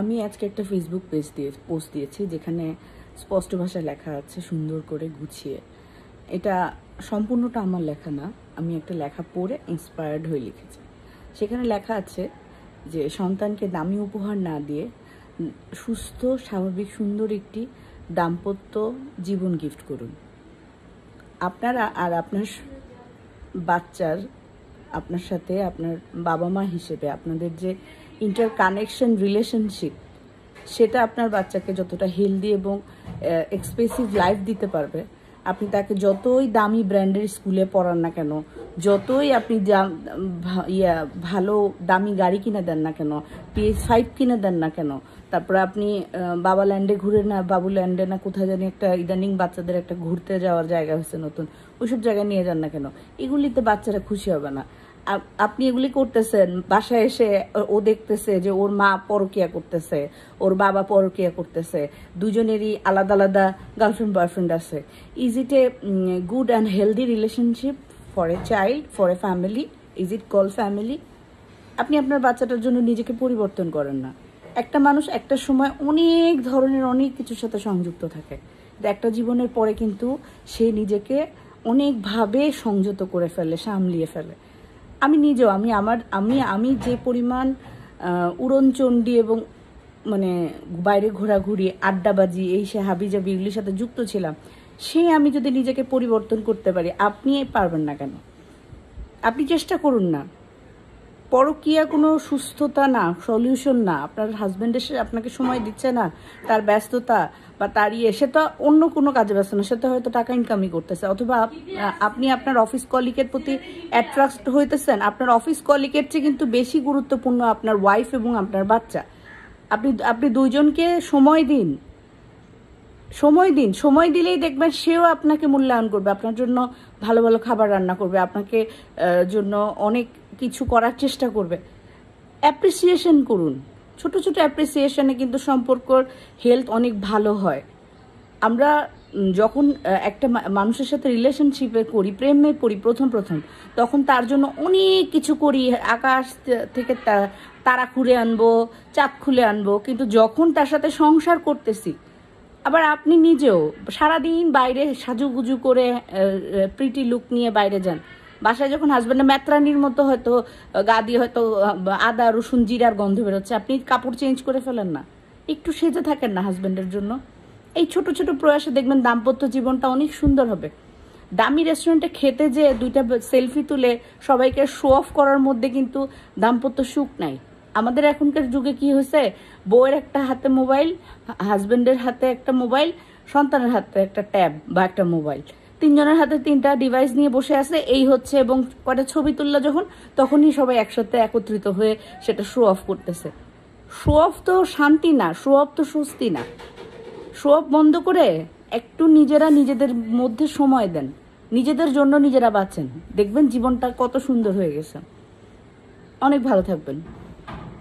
আমি আজকে একটা ফেসবুক পেজ দিয়ে পোস্ট দিয়েছি যেখানে স্পষ্ট ভাষায় লেখা আছে সুন্দর করে গুছিয়ে। এটা সম্পূর্ণটা আমার লেখা না, আমি একটা লেখা পড়ে ইন্সপায়ার্ড হয়ে লিখেছি। সেখানে লেখা আছে যে সন্তানকে দামি উপহার না দিয়ে সুস্থ স্বাভাবিক সুন্দর একটি দাম্পত্য জীবন গিফট করুন। আপনারা আর আপনার বাচ্চার আপনার সাথে আপনার বাবা মা হিসেবে আপনাদের যে ইন্টার কানেকশন রিলেশনশিপ, সেটা আপনার বাচ্চাকে যতটা হেলদি এবং এক্সপেন্সিভ লাইফ দিতে পারবে। আপনি তাকে যতই দামি ব্র্যান্ডের স্কুলে পড়ান না কেন, যতই আপনি ভালো দামি গাড়ি কিনে দেন না কেন, PS5 কিনে দেন না কেন, তারপরে আপনি বাবা ল্যান্ডে ঘুরে না, বাবু ল্যান্ডে না কোথায় জানি একটা ইদানিং বাচ্চাদের একটা ঘুরতে যাওয়ার জায়গা হয়েছে নতুন, ওইসব জায়গায় নিয়ে যান না কেন, এগুলিতে বাচ্চারা খুশি হবে না। আপনি এগুলি করতেছেন, বাসায় এসে ও দেখতেছে যে ওর মা পরকিয়া করতেছে, ওর বাবা পরকিয়া করতেছে, দুজনেরই আলাদা আলাদা গার্লফ্রেন্ড বয়ফ্রেন্ড আছে। Is it a good and healthy relationship for a child, for a family? Is it call family? আপনি আপনার বাচ্চাটার জন্য নিজেকে পরিবর্তন করেন না। একটা মানুষ একটা সময় অনেক ধরনের অনেক কিছুর সাথে সংযুক্ত থাকে, একটা জীবনের পরে কিন্তু সে নিজেকে অনেকভাবে সংযত করে ফেলে, সামলিয়ে ফেলে। আমি নিজেও আমি যে পরিমাণ উড়নচণ্ডী এবং মানে বাইরে ঘোরাঘুরি, আড্ডাবাজি, এই সে হাবিজাবি এগুলির সাথে যুক্ত ছিলাম, আমি যদি নিজেকে পরিবর্তন করতে পারি, আপনি পারবেন না কেন? আপনি চেষ্টা করুন না। পরকীয়া কোনো সুস্থতা না, সলিউশন না। আপনার হাজব্যান্ড এসে আপনাকে সময় দিচ্ছে না, তার ব্যস্ততা বা তার সে তো অন্য কোনো কাজে ব্যস্ত না, সে তো হয়তো টাকা ইনকামই করতেছে, অথবা আপনি আপনার অফিস কলিগের প্রতি অ্যাট্রাক্ট হইতেছেন। আপনার অফিস কলিগের চেয়ে কিন্তু বেশি গুরুত্বপূর্ণ আপনার ওয়াইফ এবং আপনার বাচ্চা। আপনি দুইজনকে সময় দিন, সময় দিলেই দেখবেন সেও আপনাকে মূল্যায়ন করবে, আপনার জন্য ভালো ভালো খাবার রান্না করবে, আপনাকে জন্য অনেক কিছু করার চেষ্টা করবে। অ্যাপ্রিসিয়েশন করুন, ছোট ছোট অ্যাপ্রিসিয়েশনে কিন্তু সম্পর্কর হেলথ অনেক ভালো হয়। আমরা যখন একটা মানুষের সাথে রিলেশনশিপে করি, প্রেমে পড়ি প্রথম তখন তার জন্য অনেক কিছু করি, আকাশ থেকে তারা খুলে আনবো, চাঁদ খুলে আনবো, কিন্তু যখন তার সাথে সংসার করতেছি, আবার আপনি নিজেও সারাদিন বাইরে সাজুগুজু করে প্রিটি লুক নিয়ে বাইরে যান, বাসায় যখন হাজব্যান্ডের ম্যাত্রানির মতো হয়তো গা দিয়ে হয়তো আদা রসুন জিরার গন্ধ বেরোচ্ছে, আপনি কাপড় চেঞ্জ করে ফেলেন না, একটু সেজে থাকেন না হাজব্যান্ডের জন্য। এই ছোট ছোট প্রয়াসে দেখবেন দাম্পত্য জীবনটা অনেক সুন্দর হবে। দামি রেস্টুরেন্টে খেতে যে দুইটা সেলফি তুলে সবাইকে শো অফ করার মধ্যে কিন্তু দাম্পত্য সুখ নাই। আমাদের এখনকার যুগে কি হয়েছে, বউয়ের একটা হাতে মোবাইল, হাজব্যান্ডের হাতে একটা মোবাইল, সন্তানের হাতে একটা ট্যাব বা একটা মোবাইল, তিনজনের হাতে তিনটা ডিভাইস নিয়ে বসে আছে, এই হচ্ছে। এবং কটা ছবি তুললো যখন, তখনই সবাই একসাথে একত্রিত হয়ে সেটা শো অফ করতেছে। শো অফ তো শান্তি না, শো অফ তো স্বস্তি না। শো অফ বন্ধ করে একটু নিজেরা নিজেদের মধ্যে সময় দেন, নিজেদের জন্য নিজেরা বাঁচেন, দেখবেন জীবনটা কত সুন্দর হয়ে গেছে। অনেক ভালো থাকবেন।